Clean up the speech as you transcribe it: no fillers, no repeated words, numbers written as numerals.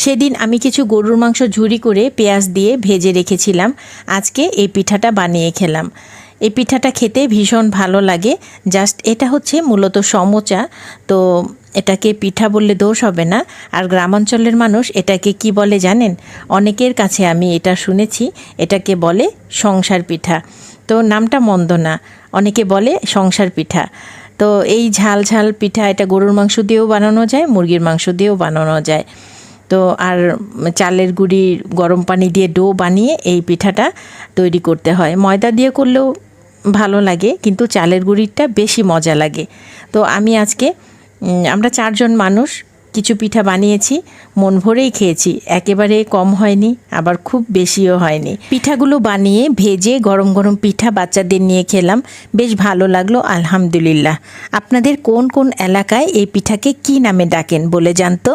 সেদিন আমি কিছু গরুর মাংস ঝুরি করে পেঁয়াজ দিয়ে ভেজে রেখেছিলাম। আজকে এই পিঠাটা বানিয়ে খেলাম। এই পিঠাটা খেতে ভীষণ ভালো লাগে। জাস্ট এটা হচ্ছে মূলত সমোচা, তো এটাকে পিঠা বললে দোষ হবে না। আর গ্রামাঞ্চলের মানুষ এটাকে কি বলে জানেন? অনেকের কাছে আমি এটা শুনেছি, এটাকে বলে সংসার পিঠা। তো নামটা মন্দ না, অনেকে বলে সংসার পিঠা। তো এই ঝাল ঝাল পিঠা এটা গরুর মাংস দিয়েও বানানো যায়, মুরগির মাংস দিয়েও বানানো যায়। তো আর চালের গুঁড়ি গরম পানি দিয়ে ডো বানিয়ে এই পিঠাটা তৈরি করতে হয়। ময়দা দিয়ে করলেও ভালো লাগে, কিন্তু চালের গুঁড়িটা বেশি মজা লাগে। তো আমি আজকে আমরা 4 জন মানুষ কিছু পিঠা বানিয়েছি, মন ভরেই খেয়েছি। একেবারে কম হয়নি, আবার খুব বেশিও হয়নি। পিঠাগুলো বানিয়ে ভেজে গরম গরম পিঠা বাচ্চাদের নিয়ে খেলাম, বেশ ভালো লাগলো আলহামদুলিল্লাহ। আপনাদের কোন কোন এলাকায় এই পিঠাকে কী নামে ডাকেন বলে জানতো?